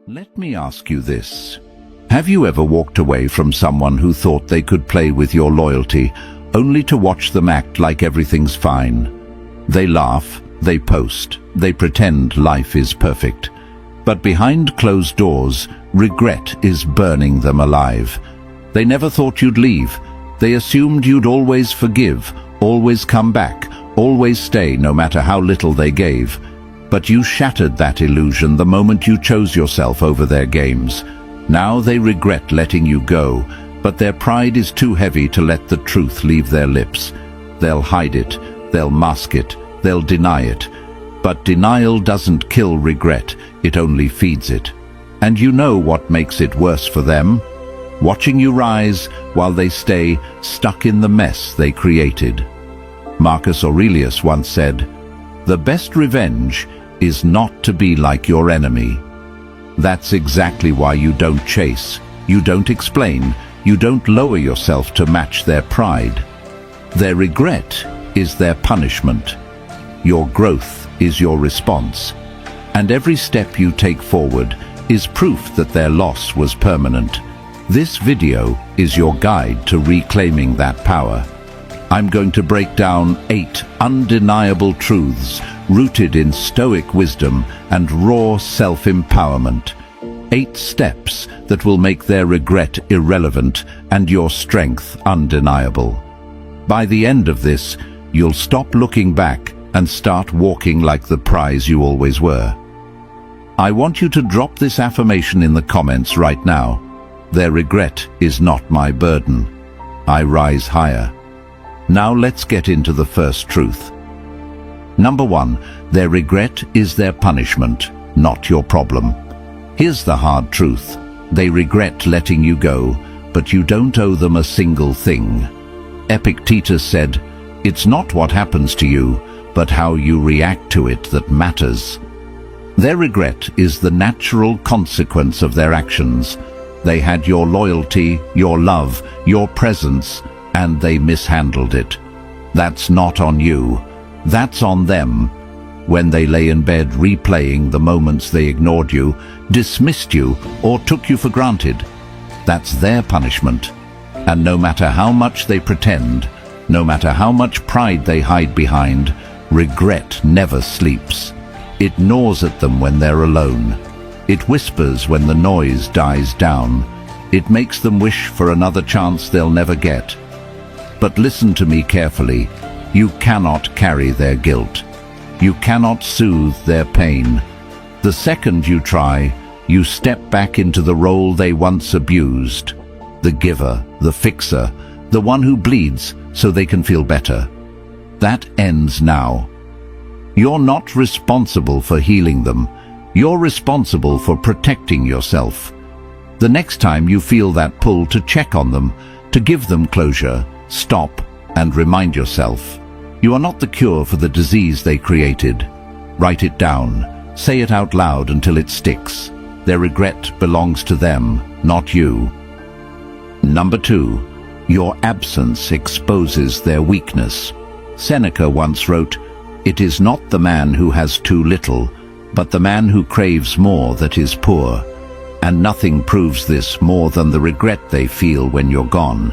Let me ask you this. Have you ever walked away from someone who thought they could play with your loyalty, only to watch them act like everything's fine? They laugh, they post, they pretend life is perfect. But behind closed doors, regret is burning them alive. They never thought you'd leave. They assumed you'd always forgive, always come back, always stay no matter how little they gave. But you shattered that illusion the moment you chose yourself over their games. Now they regret letting you go, but their pride is too heavy to let the truth leave their lips. They'll hide it, they'll mask it, they'll deny it. But denial doesn't kill regret, it only feeds it. And you know what makes it worse for them? Watching you rise while they stay stuck in the mess they created. Marcus Aurelius once said, "The best revenge is not to be like your enemy." That's exactly why you don't chase, you don't explain, you don't lower yourself to match their pride. Their regret is their punishment. Your growth is your response. And every step you take forward is proof that their loss was permanent. This video is your guide to reclaiming that power. I'm going to break down 8 undeniable truths rooted in Stoic wisdom and raw self-empowerment. 8 steps that will make their regret irrelevant and your strength undeniable. By the end of this, you'll stop looking back and start walking like the prize you always were. I want you to drop this affirmation in the comments right now. Their regret is not my burden. I rise higher. Now let's get into the first truth. Number 1, their regret is their punishment, not your problem. Here's the hard truth. They regret letting you go, but you don't owe them a single thing. Epictetus said, "It's not what happens to you, but how you react to it that matters." Their regret is the natural consequence of their actions. They had your loyalty, your love, your presence, and they mishandled it. That's not on you. That's on them. When they lay in bed replaying the moments they ignored you, dismissed you, or took you for granted, that's their punishment. And no matter how much they pretend, no matter how much pride they hide behind, regret never sleeps. It gnaws at them when they're alone. It whispers when the noise dies down. It makes them wish for another chance they'll never get. But listen to me carefully. You cannot carry their guilt. You cannot soothe their pain. The second you try, you step back into the role they once abused. The giver, the fixer, the one who bleeds so they can feel better. That ends now. You're not responsible for healing them. You're responsible for protecting yourself. The next time you feel that pull to check on them, to give them closure, stop and remind yourself, you are not the cure for the disease they created. Write it down. Say it out loud until it sticks. Their regret belongs to them, not you. Number 2, your absence exposes their weakness. Seneca once wrote, "It is not the man who has too little, but the man who craves more that is poor." And nothing proves this more than the regret they feel when you're gone.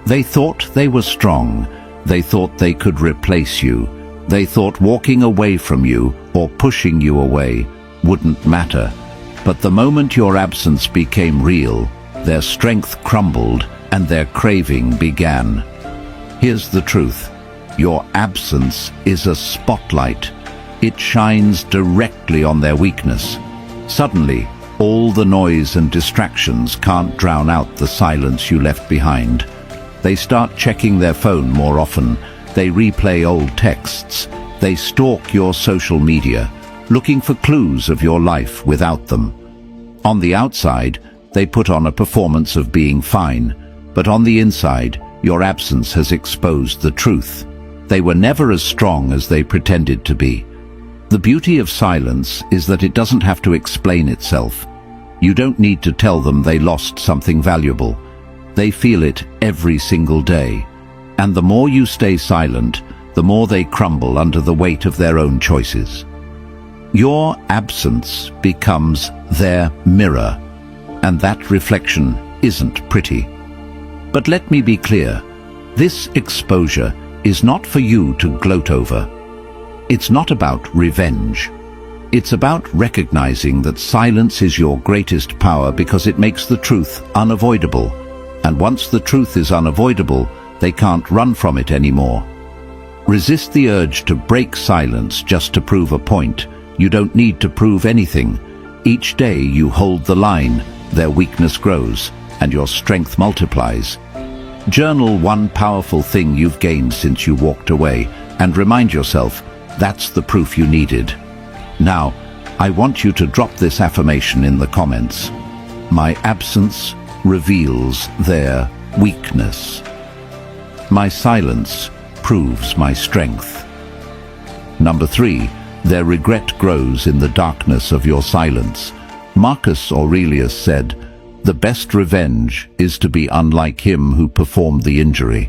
They thought they were strong. They thought they could replace you. They thought walking away from you or pushing you away wouldn't matter. But the moment your absence became real, their strength crumbled and their craving began. Here's the truth. Your absence is a spotlight. It shines directly on their weakness. Suddenly, all the noise and distractions can't drown out the silence you left behind. They start checking their phone more often. They replay old texts. They stalk your social media, looking for clues of your life without them. On the outside, they put on a performance of being fine, but on the inside, your absence has exposed the truth. They were never as strong as they pretended to be. The beauty of silence is that it doesn't have to explain itself. You don't need to tell them they lost something valuable. They feel it every single day. And the more you stay silent, the more they crumble under the weight of their own choices. Your absence becomes their mirror, and that reflection isn't pretty. But let me be clear, this exposure is not for you to gloat over. It's not about revenge. It's about recognizing that silence is your greatest power because it makes the truth unavoidable. And once the truth is unavoidable, they can't run from it anymore. Resist the urge to break silence just to prove a point. You don't need to prove anything. Each day you hold the line, their weakness grows, and your strength multiplies. Journal one powerful thing you've gained since you walked away, and remind yourself, that's the proof you needed. Now, I want you to drop this affirmation in the comments. My absence reveals their weakness. My silence proves my strength. Number 3, their regret grows in the darkness of your silence. Marcus Aurelius said, "The best revenge is to be unlike him who performed the injury."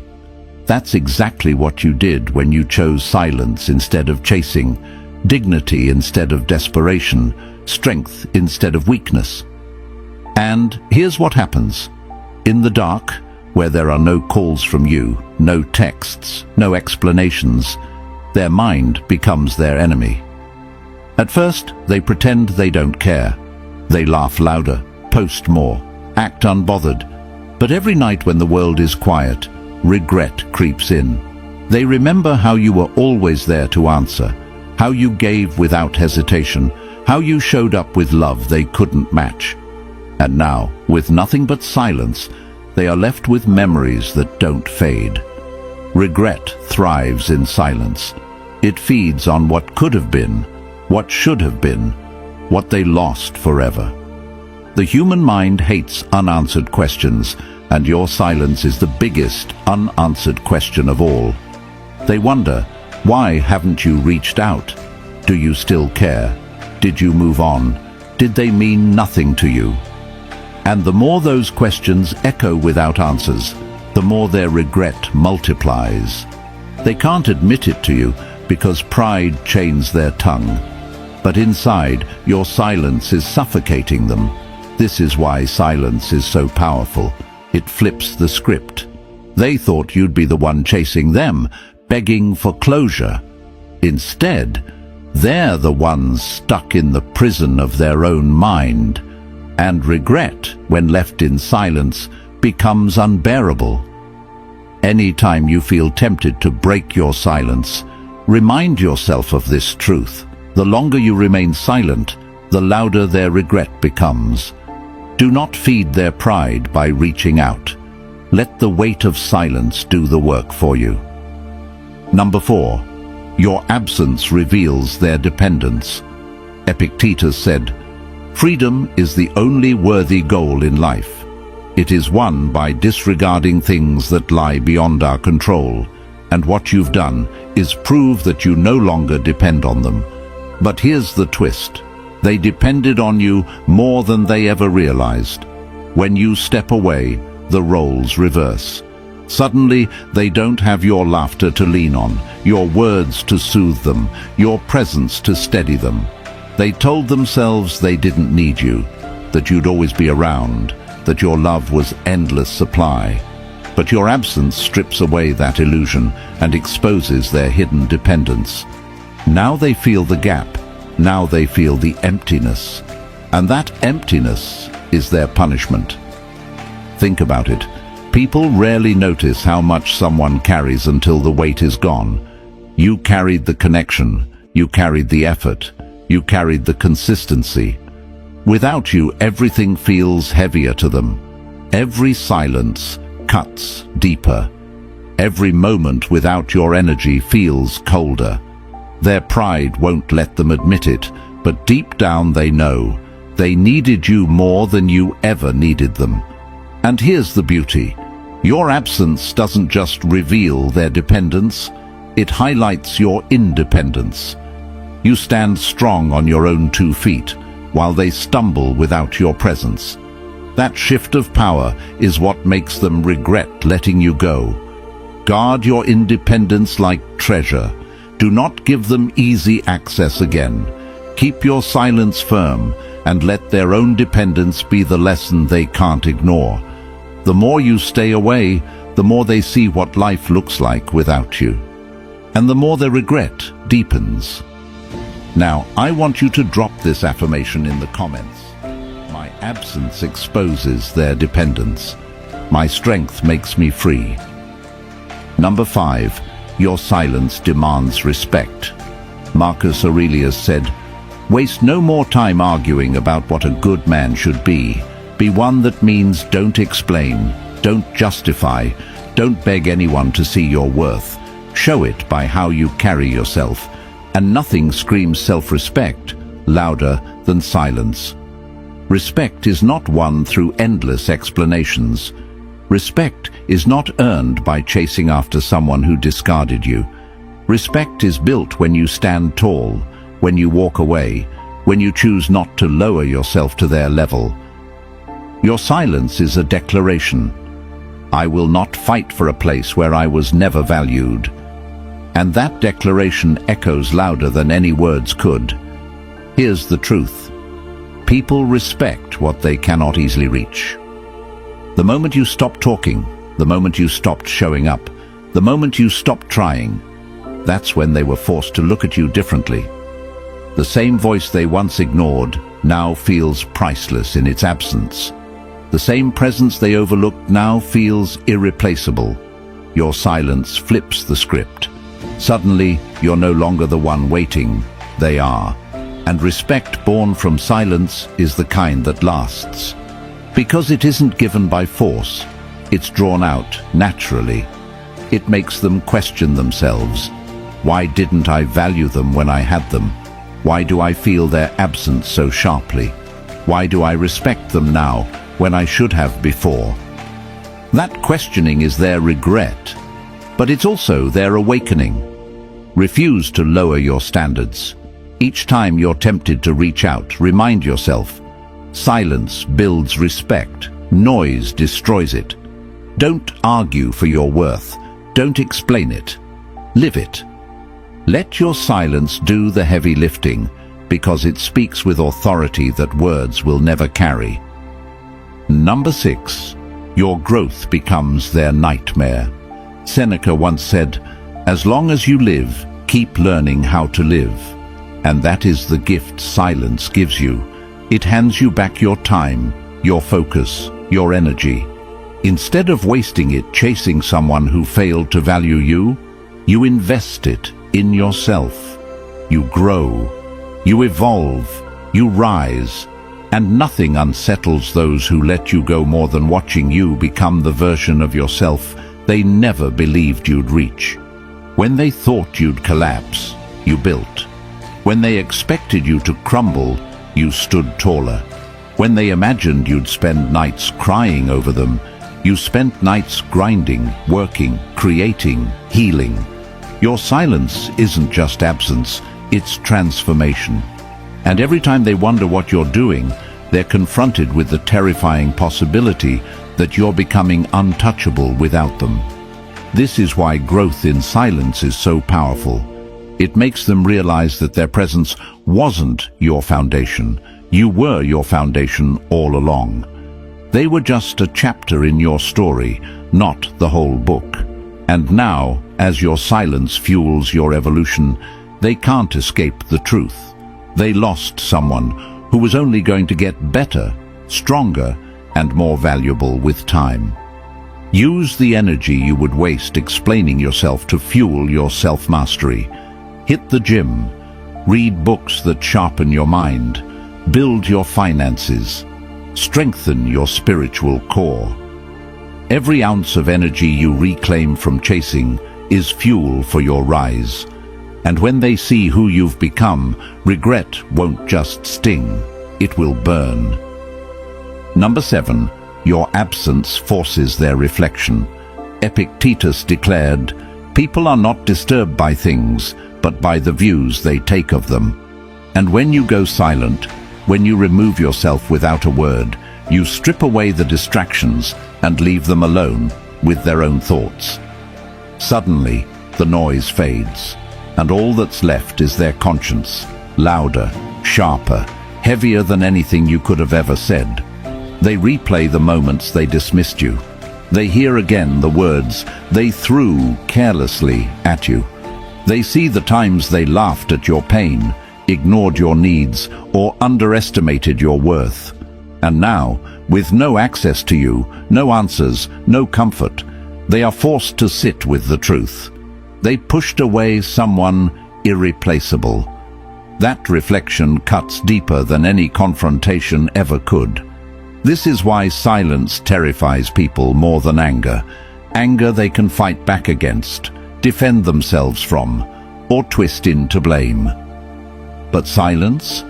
That's exactly what you did when you chose silence instead of chasing, dignity instead of desperation, strength instead of weakness. And here's what happens. In the dark, where there are no calls from you, no texts, no explanations, their mind becomes their enemy. At first, they pretend they don't care. They laugh louder, post more, act unbothered. But every night when the world is quiet, regret creeps in. They remember how you were always there to answer, how you gave without hesitation, how you showed up with love they couldn't match. And now, with nothing but silence, they are left with memories that don't fade. Regret thrives in silence. It feeds on what could have been, what should have been, what they lost forever. The human mind hates unanswered questions, and your silence is the biggest unanswered question of all. They wonder, why haven't you reached out? Do you still care? Did you move on? Did they mean nothing to you? And the more those questions echo without answers, the more their regret multiplies. They can't admit it to you because pride chains their tongue. But inside, your silence is suffocating them. This is why silence is so powerful. It flips the script. They thought you'd be the one chasing them, begging for closure. Instead, they're the ones stuck in the prison of their own mind. And regret, when left in silence, becomes unbearable. Anytime you feel tempted to break your silence, remind yourself of this truth. The longer you remain silent, the louder their regret becomes. Do not feed their pride by reaching out. Let the weight of silence do the work for you. Number 4, your absence reveals their dependence. Epictetus said, "Freedom is the only worthy goal in life. It is won by disregarding things that lie beyond our control, and what you've done is prove that you no longer depend on them. But here's the twist. They depended on you more than they ever realized. When you step away, the roles reverse. Suddenly, they don't have your laughter to lean on, your words to soothe them, your presence to steady them. They told themselves they didn't need you, that you'd always be around, that your love was endless supply. But your absence strips away that illusion and exposes their hidden dependence. Now they feel the gap. Now they feel the emptiness. And that emptiness is their punishment. Think about it. People rarely notice how much someone carries until the weight is gone. You carried the connection. You carried the effort. You carried the consistency. Without you, everything feels heavier to them. Every silence cuts deeper. Every moment without your energy feels colder. Their pride won't let them admit it, but deep down they know. They needed you more than you ever needed them. And here's the beauty. Your absence doesn't just reveal their dependence, it highlights your independence. You stand strong on your own 2 feet, while they stumble without your presence. That shift of power is what makes them regret letting you go. Guard your independence like treasure. Do not give them easy access again. Keep your silence firm and let their own dependence be the lesson they can't ignore. The more you stay away, the more they see what life looks like without you. And the more their regret deepens. Now, I want you to drop this affirmation in the comments. My absence exposes their dependence. My strength makes me free. Number 5. Your silence demands respect. Marcus Aurelius said, "Waste no more time arguing about what a good man should be. Be one that means don't explain, don't justify, don't beg anyone to see your worth. Show it by how you carry yourself. And nothing screams self-respect louder than silence." Respect is not won through endless explanations. Respect is not earned by chasing after someone who discarded you. Respect is built when you stand tall, when you walk away, when you choose not to lower yourself to their level. Your silence is a declaration. I will not fight for a place where I was never valued. And that declaration echoes louder than any words could. Here's the truth. People respect what they cannot easily reach. The moment you stop talking, the moment you stopped showing up, the moment you stopped trying, that's when they were forced to look at you differently. The same voice they once ignored now feels priceless in its absence. The same presence they overlooked now feels irreplaceable. Your silence flips the script. Suddenly, you're no longer the one waiting, they are. And respect born from silence is the kind that lasts. Because it isn't given by force, it's drawn out naturally. It makes them question themselves. Why didn't I value them when I had them? Why do I feel their absence so sharply? Why do I respect them now when I should have before? That questioning is their regret, but it's also their awakening. Refuse to lower your standards. Each time you're tempted to reach out, remind yourself, silence builds respect, noise destroys it. Don't argue for your worth. Don't explain it. Live it. Let your silence do the heavy lifting, because it speaks with authority that words will never carry. Number 6. Your growth becomes their nightmare. Seneca once said, "As long as you live, keep learning how to live." And that is the gift silence gives you. It hands you back your time, your focus, your energy. Instead of wasting it chasing someone who failed to value you, you invest it in yourself. You grow, you evolve, you rise, and nothing unsettles those who let you go more than watching you become the version of yourself they never believed you'd reach. When they thought you'd collapse, you built. When they expected you to crumble, you stood taller. When they imagined you'd spend nights crying over them, you spent nights grinding, working, creating, healing. Your silence isn't just absence, it's transformation. And every time they wonder what you're doing, they're confronted with the terrifying possibility that you're becoming untouchable without them. This is why growth in silence is so powerful. It makes them realize that their presence wasn't your foundation. You were your foundation all along. They were just a chapter in your story, not the whole book. And now, as your silence fuels your evolution, they can't escape the truth. They lost someone who was only going to get better, stronger, and more valuable with time. Use the energy you would waste explaining yourself to fuel your self-mastery. Hit the gym. Read books that sharpen your mind. Build your finances. Strengthen your spiritual core. Every ounce of energy you reclaim from chasing is fuel for your rise. And when they see who you've become, regret won't just sting, it will burn. Number 7. Your absence forces their reflection. Epictetus declared, "People are not disturbed by things, but by the views they take of them." And when you go silent, when you remove yourself without a word, you strip away the distractions and leave them alone with their own thoughts. Suddenly, the noise fades, and all that's left is their conscience, louder, sharper, heavier than anything you could have ever said. They replay the moments they dismissed you. They hear again the words they threw carelessly at you. They see the times they laughed at your pain, ignored your needs, or underestimated your worth. And now, with no access to you, no answers, no comfort, they are forced to sit with the truth. They pushed away someone irreplaceable. That reflection cuts deeper than any confrontation ever could. This is why silence terrifies people more than anger. Anger they can fight back against, defend themselves from, or twist into blame. But silence?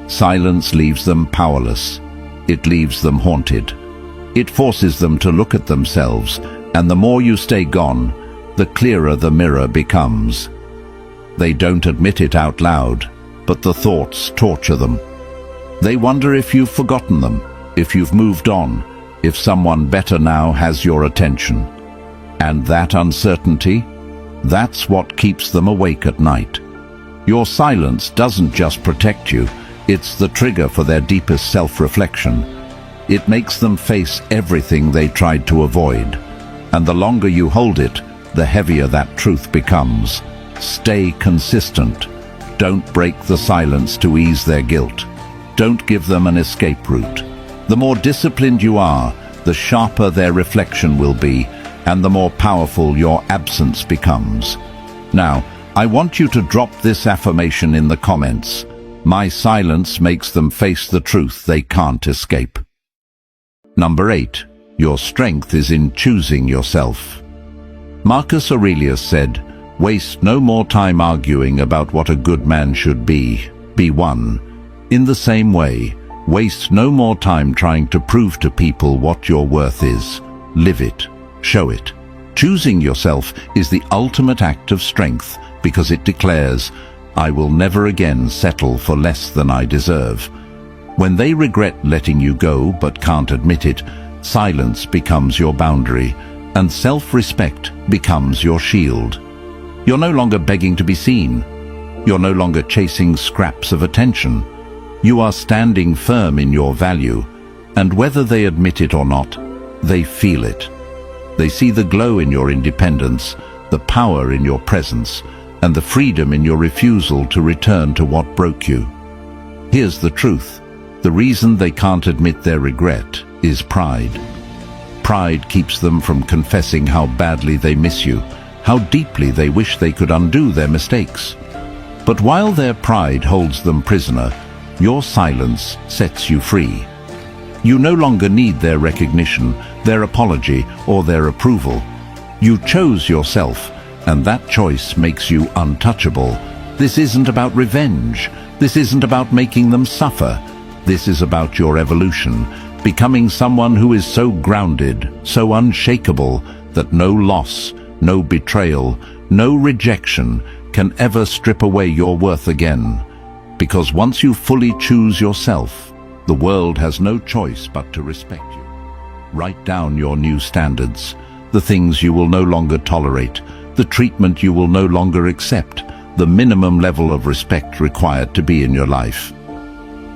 Silence leaves them powerless. It leaves them haunted. It forces them to look at themselves, and the more you stay gone, the clearer the mirror becomes. They don't admit it out loud, but the thoughts torture them. They wonder if you've forgotten them, if you've moved on, if someone better now has your attention. And that uncertainty, that's what keeps them awake at night. Your silence doesn't just protect you, it's the trigger for their deepest self-reflection. It makes them face everything they tried to avoid. And the longer you hold it, the heavier that truth becomes. Stay consistent. Don't break the silence to ease their guilt. Don't give them an escape route. The more disciplined you are, the sharper their reflection will be, and the more powerful your absence becomes. Now, I want you to drop this affirmation in the comments. My silence makes them face the truth they can't escape. Number 8. Your strength is in choosing yourself. Marcus Aurelius said, "Waste no more time arguing about what a good man should be one. In the same way, waste no more time trying to prove to people what your worth is. Live it. Show it." Choosing yourself is the ultimate act of strength because it declares, "I will never again settle for less than I deserve." When they regret letting you go but can't admit it, silence becomes your boundary, and self-respect becomes your shield. You're no longer begging to be seen. You're no longer chasing scraps of attention. You are standing firm in your value, and whether they admit it or not, they feel it. They see the glow in your independence, the power in your presence, and the freedom in your refusal to return to what broke you. Here's the truth. The reason they can't admit their regret is pride. Pride keeps them from confessing how badly they miss you, how deeply they wish they could undo their mistakes. But while their pride holds them prisoner, your silence sets you free. You no longer need their recognition, their apology, or their approval. You chose yourself, and that choice makes you untouchable. This isn't about revenge. This isn't about making them suffer. This is about your evolution, becoming someone who is so grounded, so unshakable, that no loss, no betrayal, no rejection can ever strip away your worth again. Because once you fully choose yourself, the world has no choice but to respect you. Write down your new standards, the things you will no longer tolerate, the treatment you will no longer accept, the minimum level of respect required to be in your life.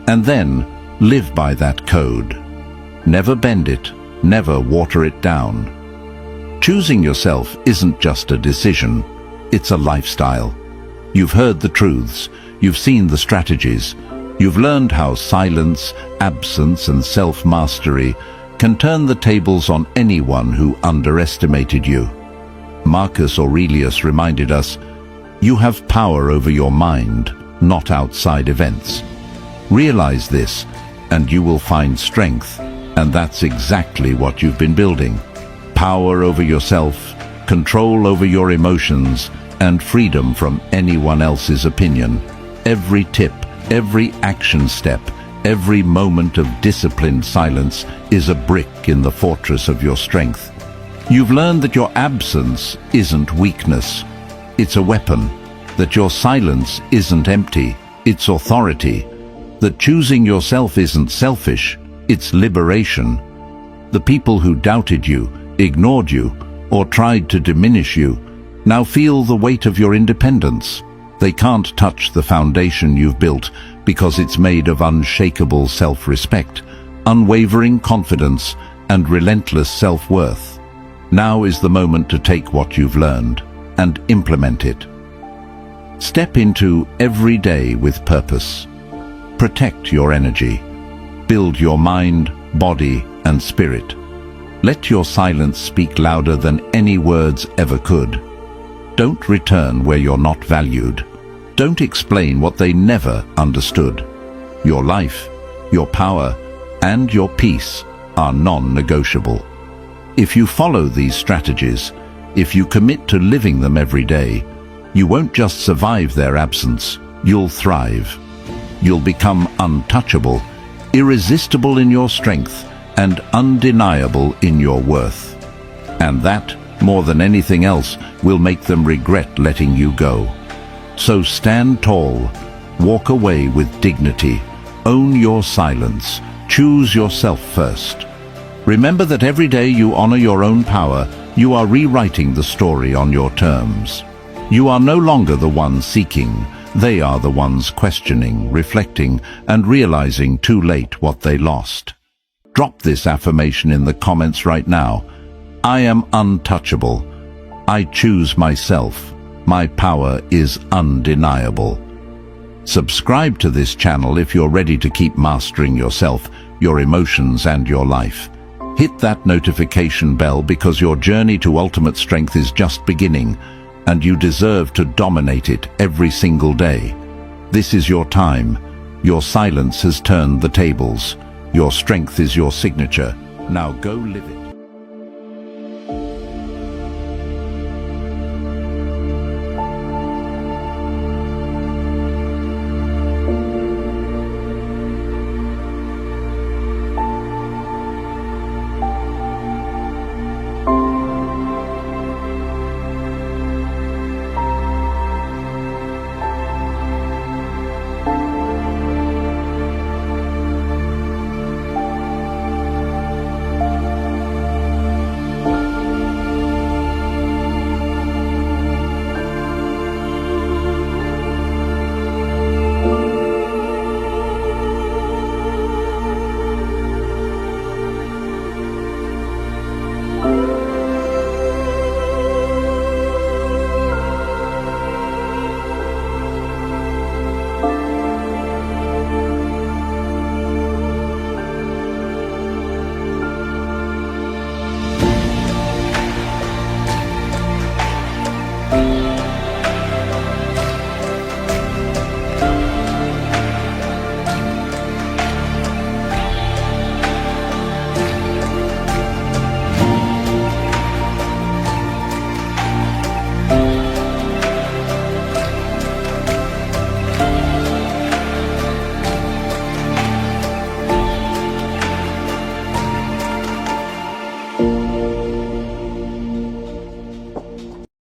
And then, live by that code. Never bend it, never water it down. Choosing yourself isn't just a decision, it's a lifestyle. You've heard the truths, you've seen the strategies, you've learned how silence, absence, and self-mastery can turn the tables on anyone who underestimated you. Marcus Aurelius reminded us, "You have power over your mind, not outside events." Realize this, and you will find strength, and that's exactly what you've been building. Power over yourself, control over your emotions, and freedom from anyone else's opinion. Every tip, every action step, every moment of disciplined silence is a brick in the fortress of your strength. You've learned that your absence isn't weakness, it's a weapon, that your silence isn't empty, it's authority, that choosing yourself isn't selfish, it's liberation. The people who doubted you, ignored you, or tried to diminish you now feel the weight of your independence. They can't touch the foundation you've built because it's made of unshakable self-respect, unwavering confidence, and relentless self-worth. Now is the moment to take what you've learned and implement it. Step into every day with purpose. Protect your energy. Build your mind, body, and spirit. Let your silence speak louder than any words ever could. Don't return where you're not valued. Don't explain what they never understood. Your life, your power, and your peace are non-negotiable. If you follow these strategies, if you commit to living them every day, you won't just survive their absence, you'll thrive. You'll become untouchable, irresistible in your strength, and undeniable in your worth. And that, more than anything else, will make them regret letting you go. So stand tall, walk away with dignity, own your silence, choose yourself first. Remember that every day you honor your own power, you are rewriting the story on your terms. You are no longer the one seeking, they are the ones questioning, reflecting, and realizing too late what they lost. Drop this affirmation in the comments right now. I am untouchable. I choose myself. My power is undeniable. Subscribe to this channel if you're ready to keep mastering yourself, your emotions, and your life. Hit that notification bell because your journey to ultimate strength is just beginning, and you deserve to dominate it every single day. This is your time. Your silence has turned the tables. Your strength is your signature. Now go live it.